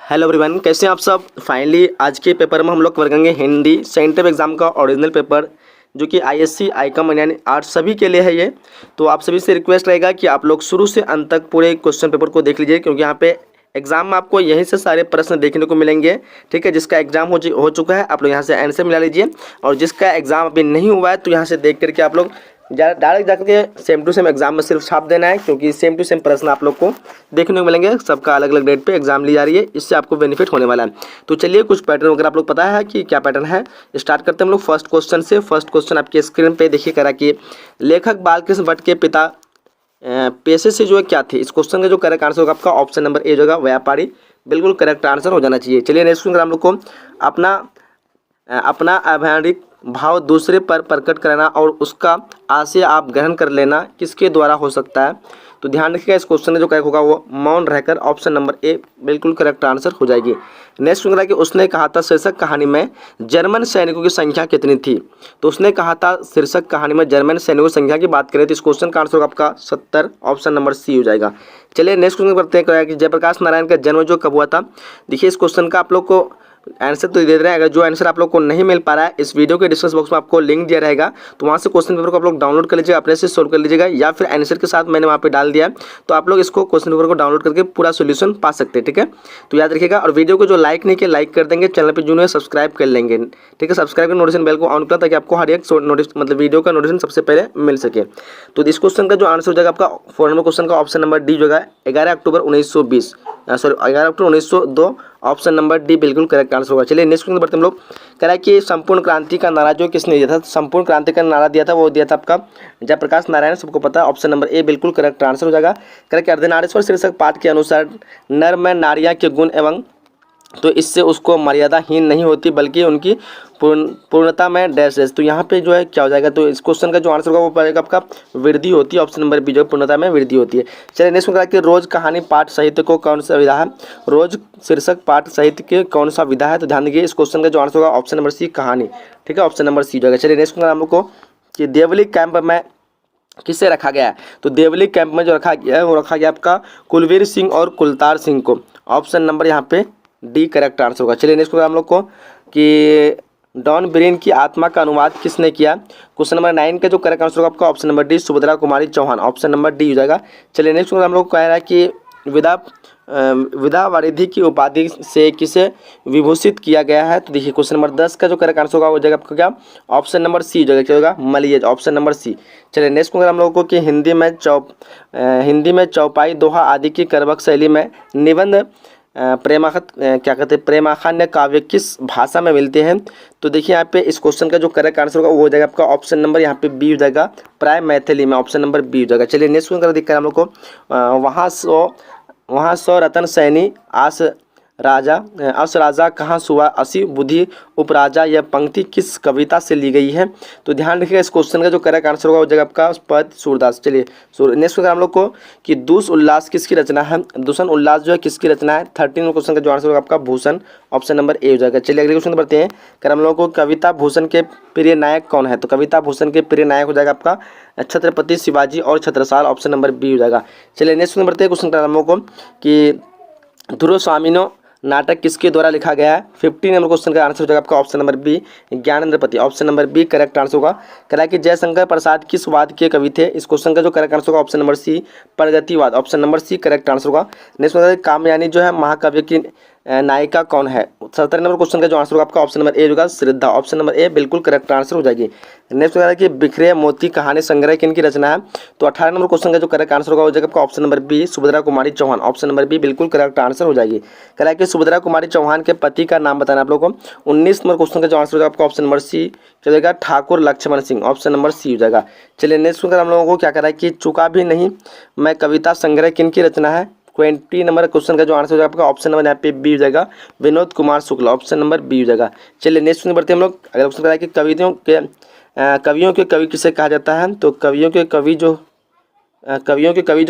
Hello everyone, कैसे हैं आप सब। फाइनली आज के पेपर में हम लोग कवर करेंगे हिंदी सेंट्रल एग्जाम का ओरिजिनल पेपर, जो कि आईएससी आईकॉम यानी आर्ट्स सभी के लिए है ये। तो आप सभी से रिक्वेस्ट रहेगा कि आप लोग शुरू से अंत तक पूरे क्वेश्चन पेपर को देख लीजिए, क्योंकि यहाँ पे एग्जाम में आपको यहीं से सारे प्रश्न देखने को मिलेंगे। ठीक है, जिसका एग्जाम हो चुका है आप लोग यहाँ से आंसर मिला लीजिए, और जिसका एग्जाम अभी नहीं हुआ है तो यहाँ से देख करके आप लोग डायरेक्ट जाकर के सेम टू सेम एग्जाम में सिर्फ छाप देना है, क्योंकि सेम टू सेम प्रश्न आप लोग को देखने को मिलेंगे। सबका अलग अलग डेट पे एग्जाम ली जा रही है, इससे आपको बेनिफिट होने वाला है। तो चलिए, कुछ पैटर्न वगैरह आप लोग पता है कि क्या पैटर्न है, स्टार्ट करते हैं हम लोग फर्स्ट क्वेश्चन से। फर्स्ट क्वेश्चन आपके स्क्रीन पे देखिए, करा कि लेखक बालकृष्ण भट्ट के पिता पेशे से जो है क्या थे। इस क्वेश्चन का जो करेक्ट आंसर होगा आपका ऑप्शन नंबर ए होगा, व्यापारी। बिल्कुल करेक्ट आंसर हो जाना चाहिए। चलिए नेक्स्ट क्वेश्चन हम लोग को अपना अव्यावहारिक भाव दूसरे पर प्रकट करना और उसका आशय आप ग्रहण कर लेना किसके द्वारा हो सकता है। तो ध्यान रखिएगा, इस क्वेश्चन में जो करेक्ट होगा वो मौन रहकर, ऑप्शन नंबर ए बिल्कुल करेक्ट आंसर हो जाएगी। नेक्स्ट क्वेश्चन कि उसने कहा था शीर्षक कहानी में जर्मन सैनिकों की संख्या कितनी थी। तो उसने कहा था शीर्षक कहानी में जर्मन सैनिकों की संख्या की बात करें तो इस क्वेश्चन का आंसर होगा आपका 70, ऑप्शन नंबर सी हो जाएगा। चलिए नेक्स्ट क्वेश्चन करते हैं कि जयप्रकाश नारायण का जन्म जो कब हुआ था। देखिए, इस क्वेश्चन का आप लोग को आंसर तो दे रहे हैं। अगर जो आंसर आप लोग को नहीं मिल पा रहा है, इस वीडियो के डिस्क्रिप्शन बॉक्स में आपको लिंक दिया रहेगा, तो वहाँ से क्वेश्चन पेपर को आप लोग डाउनलोड कर लीजिएगा, अपने से सोल्व कर लीजिएगा, या फिर आंसर के साथ मैंने वहाँ पे डाल दिया है, तो आप लोग इसको क्वेश्चन पेपर को डाउनलोड करके पूरा सोल्यूशन पा सकते हैं। ठीक है, तो याद रखिएगा। और वीडियो को जो लाइक नहीं किया लाइक कर देंगे, चैनल पर जो है सब्सक्राइब कर लेंगे। ठीक है, सब्सक्राइब कर नोटिफिकेशन बेल को ऑन करें ताकि आपको हर एक मतलब वीडियो का नोटिफिकेशन सबसे पहले मिल सके। तो इस क्वेश्चन का जो आंसर हो जाएगा आपका 4 नंबर क्वेश्चन का ऑप्शन नंबर डी होगा, 11 अक्टूबर 1920, सॉरी 11 अक्टूबर 1902, ऑप्शन नंबर डी बिल्कुल करेक्ट आंसर होगा। चलिए नेक्स्ट क्वेश्चन बढ़ते हम लोग। कह रहा है कि संपूर्ण क्रांति का नारा जो किसने दिया था। संपूर्ण क्रांति का नारा दिया था वो दिया था आपका जयप्रकाश नारायण, सबको पता है, ऑप्शन नंबर ए बिल्कुल करेक्ट आंसर हो जाएगा। कह रहा है कि अर्धनारीश्वर शीर्षक पाठ के अनुसार नर में नारियां के गुण एवं तो इससे उसको मर्यादाहीन नहीं होती बल्कि उनकी पूर्णता में डैश डैश। तो यहाँ पे जो है क्या हो जाएगा, तो इस क्वेश्चन का जो आंसर होगा वो पड़ेगा आपका वृद्धि होती है, ऑप्शन नंबर बी जो है पूर्णता में वृद्धि होती है। चलिए नेक्स्ट में कि रोज कहानी पाठ साहित्य को कौन सा विधा है। रोज शीर्षक पाठ साहित्य के कौन सा विधा है। तो ध्यान दीजिए, इस क्वेश्चन का जो आंसर होगा ऑप्शन नंबर सी कहानी। ठीक है, ऑप्शन नंबर सी जाएगा। चलिए नेक्स्ट हम लोग को कि देवली कैंप में किसे रखा गया है। तो देवली कैंप में जो रखा गया है वो रखा गया आपका कुलवीर सिंह और कुलतार सिंह को, ऑप्शन नंबर यहाँ पे डी करेक्ट आंसर होगा। चलिए नेक्स्ट हम लोग को कि डॉन ब्रेन की आत्मा का अनुवाद किसने किया। क्वेश्चन नंबर 9 का जो करेक्ट आंसर होगा आपका option number D Subhadra Kumari Chauhan, option number D हो जाएगा। चलिए नेक्स्ट हम लोग कह रहा है कि विधा वारिधि की उपाधि से किसे विभूषित किया गया है। तो देखिए क्वेश्चन नंबर 10 का जो करेक्ट आंसर होगा वो जाएगा आपका क्या, ऑप्शन नंबर सी हो जाएगा, क्या होगा मलियज, ऑप्शन नंबर सी। चलिए नेक्स्ट क्वेश्चन हम लोगों को कि हिंदी में चौपाई दोहा आदि की करवक शैली में निबंध प्रेमाखान्य काव्य किस भाषा में मिलते हैं। तो देखिए यहाँ पे इस क्वेश्चन का जो करेक्ट आंसर होगा वो हो जाएगा आपका ऑप्शन नंबर यहाँ पे बी हो जाएगा, प्राय मैथिली में, ऑप्शन नंबर बी हो जाएगा। चलिए नेक्स्ट क्वेश्चन दिख हम लोग को वहाँ सौ रतन सैनी अस राजा कहाँ सुआ असी बुद्धि उपराजा, यह पंक्ति किस कविता से ली गई है। तो ध्यान रखिएगा, इस क्वेश्चन का जो करेक्ट आंसर होगा वो जगह आपका पद सूरदास। चलिए नेक्स्ट क्वेश्चन हम लोग को कि दूष उल्लास किसकी रचना है। दूषण उल्लास जो है किसकी रचना है। 13 क्वेश्चन का जो आंसर होगा आपका भूषण, ऑप्शन नंबर ए हो जाएगा। चलिए अगले क्वेश्चन बढ़ते हैं। कर हम लोग को कविता भूषण के प्रिय नायक कौन है। तो कविता भूषण के प्रिय नायक हो जाएगा आपका छत्रपति शिवाजी और छत्रसाल, ऑप्शन नंबर बी हो जाएगा। चलिए नेक्स्ट क्वेश्चन बढ़ते हैं। क्वेश्चन हम लोग को कि ध्रुव स्वामिनो नाटक किसके द्वारा लिखा गया है। 15 नंबर क्वेश्चन का आंसर हो जाएगा आपका option number B Gyanendrapati, option number B correct answer होगा। कह रहा है कि जयशंकर प्रसाद किस वाद के कवि थे। इस क्वेश्चन का जो करेक्ट आंसर होगा ऑप्शन नंबर सी प्रगतिवाद, option number C correct answer होगा। नेक्स्ट कामयानी जो है महाकाव्य की नायिका कौन है। 17 नंबर क्वेश्चन का जो आंसर होगा आपका ऑप्शन नंबर ए होगा श्रद्धा, ऑप्शन नंबर ए बिल्कुल करेक्ट आंसर हो जाएगी। नेक्स्ट है कि बिखरे मोती कहानी संग्रह किन की रचना है। तो 18 नंबर क्वेश्चन का जो करेक्ट आंसर होगा हो जाएगा आपका option number B Subhadra Kumari Chauhan, option number B बिल्कुल करेक्ट आंसर हो जाएगी। कह रहा है कि सुभद्रा कुमारी चौहान के पति का नाम बताना आप लोगों को। 19 नंबर क्वेश्चन का जो आंसर होगा आपका ऑप्शन नंबर सी चलेगा Thakur Laxman Singh, option number C हो जाएगा। चलिए नेक्स्ट हम लोगों को क्या कह रहा है कि चुका भी नहीं मैं कविता संग्रह किन की रचना है। 20 नंबर क्वेश्चन का जो आंसर हो जाएगा आपका ऑप्शन नंबर यहाँ पे बी हो जाएगा Vinod Kumar Shukla, option number B हो जाएगा। चलिए नेक्स्ट बढ़ते हम लोग। अगला क्वेश्चन है कि कवियों के कवि किसे कहा जाता है। तो कवियों के कवि जो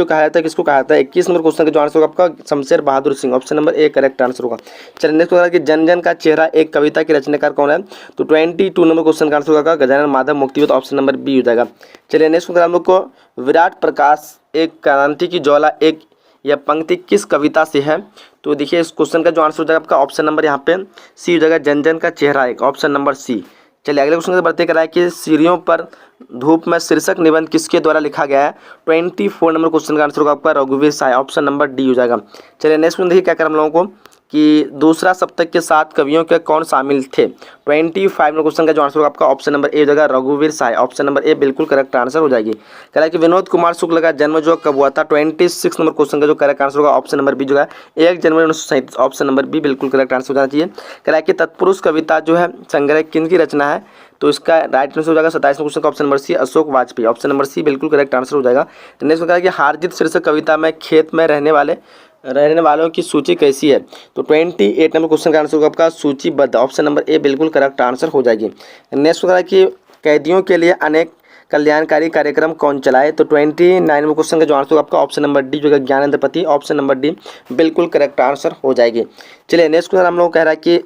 कहा जाता है किसको कहा जाता है। 21 नंबर क्वेश्चन का जो आंसर होगा आपका Shamsher Bahadur Singh, option number A correct answer होगा। चलिए नेक्स्ट होगा कि जन जन का चेहरा एक कविता के रचनाकार कौन है। तो 22 नंबर क्वेश्चन का आंसर होगा Gajanan Madhav Muktibodh, option number B हो जाएगा। चलिए नेक्स्ट हम लोग को विराट प्रकाश एक क्रांति की ज्वाला एक यह पंक्ति किस कविता से है। तो देखिए इस क्वेश्चन का जो आंसर हो जाएगा आपका ऑप्शन नंबर यहाँ पे सी हो जाएगा, जन जन का चेहरा एक, ऑप्शन नंबर सी। चलिए अगले क्वेश्चन की बढ़ते कराए कि सीढ़ियों पर धूप में शीर्षक निबंध किसके द्वारा लिखा गया है। 24 नंबर क्वेश्चन का आंसर होगा आपका रघुवीर साय, ऑप्शन नंबर डी हो जाएगा। चलिए नेक्स्ट क्वेश्चन देखिए क्या कर हम लोगों को कि दूसरा सप्तक के 7 कवियों के कौन शामिल थे। 25 नंबर क्वेश्चन का जो आंसर होगा आपका ऑप्शन नंबर ए हो जाएगा रघुवीर साय, ऑप्शन नंबर ए बिल्कुल करेक्ट आंसर हो जाएगी। कह रहा है कि विनोद कुमार शुक्ल का जन्म जो कब हुआ था। 26 नंबर क्वेश्चन का जो करेक्ट आंसर होगा ऑप्शन नंबर बी जो है 1 जनवरी 1937, ऑप्शन नंबर बी बिल्कुल करेक्ट आंसर हो जाना चाहिए। कह रहा है कि तत्पुरुष कविता जो है संग्रह किन की रचना है, तो इसका राइट आंसर हो जाएगा 27 क्वेश्चन का option number C Ashok Vajpayee, option number C बिल्कुल करेक्ट आंसर हो जाएगा। नेक्स्ट कह रहा है कि हारजीत शीर्षक कविता में खेत में रहने वालों की सूची कैसी है, तो 28 नंबर क्वेश्चन का आंसर होगा आपका सूचीबद्ध, ऑप्शन नंबर ए बिल्कुल करेक्ट आंसर हो जाएगी। नेक्स्ट कह रहा है कि कैदियों के लिए अनेक कल्याणकारी कार्यक्रम कौन चलाए, तो 29 नंबर क्वेश्चन का जो आंसर होगा आपका ऑप्शन नंबर डी जो है ज्ञानेंद्र पति, ऑप्शन नंबर डी बिल्कुल करेक्ट आंसर हो जाएगी। चलिए नेक्स्ट क्वेश्चन हम लोग कह रहा है कि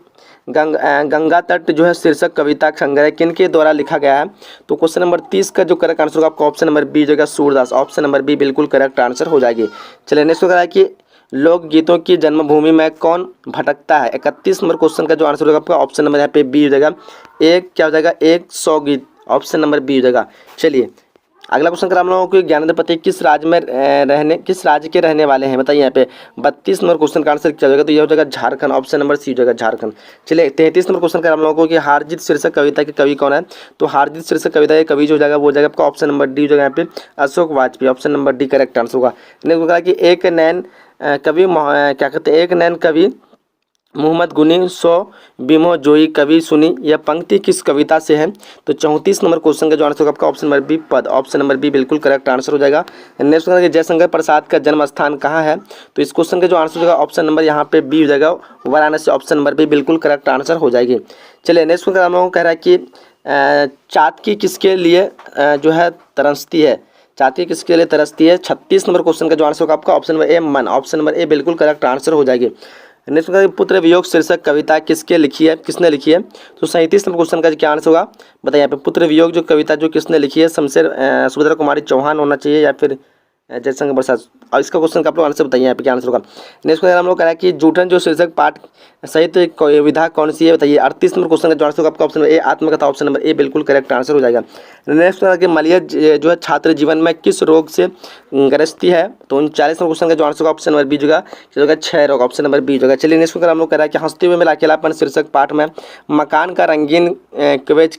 गंगा तट जो है शीर्षक कविता संग्रह किन के द्वारा लिखा गया है, तो क्वेश्चन नंबर 30 का जो करेक्ट आंसर होगा आपका ऑप्शन नंबर बी जो है सूरदास, ऑप्शन नंबर बी बिल्कुल करेक्ट आंसर हो जाएगी। चलिए नेक्स्ट कह रहा है कि लोकगीतों की जन्मभूमि में कौन भटकता है। 31 नंबर क्वेश्चन का जो आंसर होगा आपका ऑप्शन नंबर यहाँ पे बी हो जाएगा एक, क्या हो जाएगा 100 गीत, ऑप्शन नंबर बी हो जाएगा। चलिए अगला क्वेश्चन करा हम लोगों को ज्ञानेंद्र पति किस राज्य के रहने वाले हैं, बताइए यहाँ पे 32 नंबर क्वेश्चन का आंसर क्या हो जाएगा, तो ये हो जाएगा झारखंड, ऑप्शन नंबर सी हो जाएगा झारखंड। चलिए 33 नंबर क्वेश्चन करा हम लोगों को कि हारजीत शीर्षक कविता के कवि कौन है, तो हारजीत शीर्षक कविता के कवि जो हो जाएगा वो हो जाएगा आपका ऑप्शन नंबर डी हो जाएगा यहाँ पे Ashok Vajpayee, option number D correct answer होगा। नेक्स्ट कहा कि एक नैन कवि मोहम्मद गुनी सो बिमो जोई कवि सुनी, यह पंक्ति किस कविता से है, तो 34 नंबर क्वेश्चन का जो आंसर होगा आपका ऑप्शन नंबर बी पद, ऑप्शन नंबर बी बिल्कुल करेक्ट आंसर हो जाएगा। नेक्स्ट क्वेश्चन है जयशंकर प्रसाद का जन्म स्थान कहाँ है, तो इस क्वेश्चन का जो आंसर होगा ऑप्शन नंबर यहाँ पे बी हो जाएगा वाराणसी, ऑप्शन नंबर बी बिल्कुल करेक्ट आंसर हो जाएगी। चलिए नेक्स्ट क्वेश्चन हम लोगों को कह रहा है कि चातकी किसके लिए जो है तरसती है, चातकी किसके लिए तरसती है। 36 नंबर क्वेश्चन का जो आंसर होगा आपका ऑप्शन नंबर ए मन, ऑप्शन नंबर ए बिल्कुल करेक्ट आंसर हो जाएगी। नेक्स्ट पुत्र वियोग शीर्षक कविता किसने लिखी है, तो 37 नंबर क्वेश्चन का क्या आंसर होगा बताइए यहाँ पे पुत्र वियोग जो कविता जो किसने लिखी है, शमशेर सुभद्रा कुमारी चौहान होना चाहिए या फिर जयशंकर प्रसाद, और इसका क्वेश्चन का आप लोग आंसर बताइए यहाँ पे क्या आंसर होगा। नेक्स्ट क्वेश्चन हम लोग कह रहा है कि जूठन जो शीर्षक पाठ सहित विधा कौन सी है, बताइए 38 नंबर क्वेश्चन का जो आंसर होगा आपका ऑप्शन नंबर ए आत्मकथा, ऑप्शन नंबर ए बिल्कुल करेक्ट आंसर हो जाएगा। नेक्स्ट क्वेश्चन कि मलय जो है छात्र जीवन में किस रोग से ग्रस्ती है, तो 39 नंबर क्वेश्चन का जो आंसर होगा ऑप्शन नंबर बी होगा क्षय रोग, ऑप्शन नंबर बी होगा। चलिए नेक्स्ट क्वेश्चन हम लोग कह रहा है कि हंसते हुए मेरा अकेलापन शीर्षक पाठ में मकान का रंगीन कवच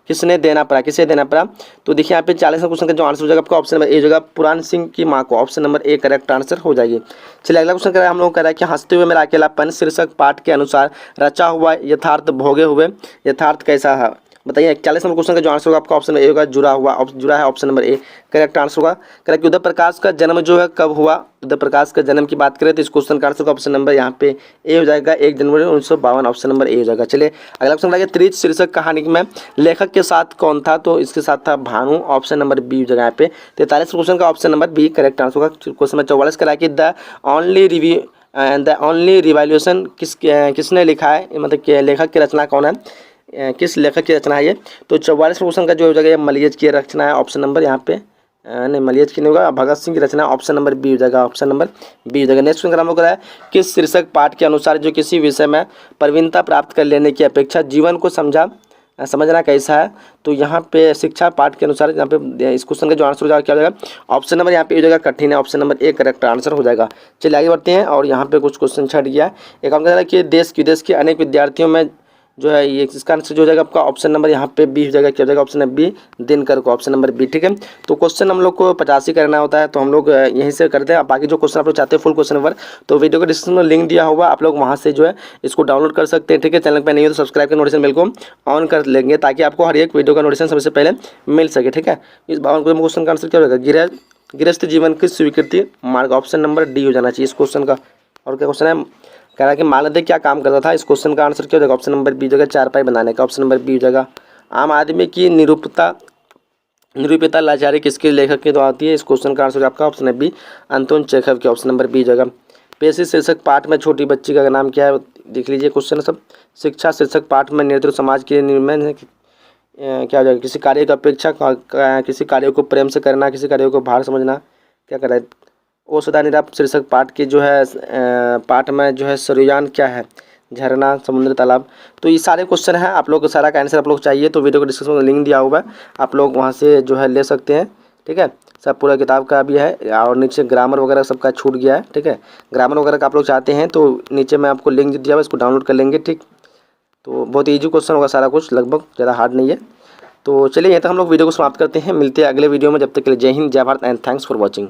किसे देना पड़ा, तो देखिए यहाँ पे 40 क्वेश्चन का जो आंसर हो जाएगा आपका ऑप्शन नंबर ए होगा पुराण सिंह की माँ को, option number A correct answer हो जाएगी। चलिए अगला क्वेश्चन हम लोग कह रहा है कि हंसते हुए मेरा अकेलापन शीर्षक पाठ के अनुसार रचा हुआ यथार्थ भोगे हुए यथार्थ कैसा है, बताइए 41 नंबर क्वेश्चन का जो आंसर होगा आपका ऑप्शन नंबर ए होगा जुड़ा है, option number A correct answer होगा। कह कि उदय प्रकाश का जन्म जो है कब हुआ, उदय प्रकाश का जन्म की बात करें तो इस क्वेश्चन का आंसर का ऑप्शन नंबर यहाँ पे ए हो जाएगा 1 जनवरी 1952, ऑप्शन नंबर ए हो जाएगा। चलिए अगला क्वेश्चन है त्रिज शीर्षक कहानी में लेखक के साथ कौन था, तो इसके साथ था भानु, ऑप्शन नंबर बी हो जाएगा यहाँ पे। 43 क्वेश्चन का option number B correct answer होगा। क्वेश्चन नंबर 44 करा कि द ओनली रिवॉल्यूशन किसने लिखा है, मतलब लेखक की रचना कौन है, किस लेखक की रचना है ये, तो 44 क्वेश्चन का जो हो जाएगा मलयज की रचना है, ऑप्शन नंबर यहाँ पे नहीं मलयज की नहीं होगा, भगत सिंह की रचना, ऑप्शन नंबर बी हो जाएगा, ऑप्शन नंबर बी हो जाएगा। नेक्स्ट क्वेश्चन हम लोग है किस शीर्षक पाठ के अनुसार जो किसी विषय में प्रवीणता प्राप्त कर लेने की अपेक्षा जीवन को समझना कैसा है, तो यहाँ पे शिक्षा पाठ के अनुसार यहाँ पे इस क्वेश्चन का जो आंसर हो जाएगा क्या हो जाएगा ऑप्शन नंबर यहाँ पे हो जाएगा कठिन है, option number A correct answer हो जाएगा। चलिए आगे बढ़ते हैं और यहाँ पे कुछ क्वेश्चन छट गया है। एक हम कह रहा है कि देश विदेश के अनेक विद्यार्थियों में जो है ये इसका आंसर जो हो जाएगा आपका ऑप्शन नंबर यहाँ पे बी हो जाएगा, क्या हो जाएगा ऑप्शन नंबर बी दिनकर को, ऑप्शन नंबर बी। ठीक है, तो क्वेश्चन हम लोग को 85 करना होता है तो हम लोग यहीं से करते हैं। बाकी जो क्वेश्चन आप लोग चाहते हैं फुल क्वेश्चन नंबर तो वीडियो के डिस्क्रिप्शन में लिंक दिया होगा, आप लोग वहाँ से जो है इसको डाउनलोड कर सकते हैं। ठीक है, चैनल पर नहीं हो तो सब्सक्राइब कर नोटिफिकेशन बिल को ऑन कर लेंगे ताकि आपको हर एक वीडियो का नोटिफिकेशन सबसे पहले मिल सके। ठीक है, इस 52 क्वेश्चन का आंसर क्या होगा गृहस्थ जीवन की स्वीकृति मार्ग, ऑप्शन नंबर डी हो जाना चाहिए इस क्वेश्चन का। और क्या क्वेश्चन है कह रहा है कि मालवीय क्या काम करता था, इस क्वेश्चन का आंसर क्या हो जाएगा ऑप्शन नंबर बी हो जाएगा चारपाई बनाने का, ऑप्शन नंबर बी हो जाएगा। आम आदमी की निरूपिता लाचारी किसके लेखक के द्वारा होती है, इस क्वेश्चन का आंसर आपका ऑप्शन है बी अंतोन चेखव के, ऑप्शन नंबर बी हो जाएगा। पेशी शीर्षक पाठ में छोटी बच्ची का नाम क्या है देख लीजिए क्वेश्चन सब। शिक्षा शीर्षक पाठ में नेतृत्व समाज के निर्माण है क्या हो जाएगा, किसी कार्य की अपेक्षा किसी कार्य को प्रेम से करना, किसी कार्य को भार समझना, क्या कर रहा है ओ सदा निराप शीर्षक पाठ के जो है पाठ में जो है सरुयान क्या है, झरना, समुद्र, तालाब। तो ये सारे क्वेश्चन हैं, आप लोग को सारा का आंसर आप लोग चाहिए तो वीडियो को डिस्क्रिप्शन में लिंक दिया हुआ है, आप लोग वहाँ से जो है ले सकते हैं। ठीक है, सब पूरा किताब का भी है और नीचे ग्रामर वगैरह सबका छूट गया है। ठीक है, ग्रामर वगैरह का आप लोग चाहते हैं तो नीचे मैं आपको लिंक दिया हुआ है, इसको डाउनलोड कर लेंगे। ठीक, तो बहुत ईजी क्वेश्चन होगा सारा कुछ, लगभग ज़्यादा हार्ड नहीं है। तो चलिए यहाँ तक हम लोग वीडियो को समाप्त करते हैं, मिलते हैं अगले वीडियो में। जब तक के लिए जय हिंद, जय Bharat and thanks for watching.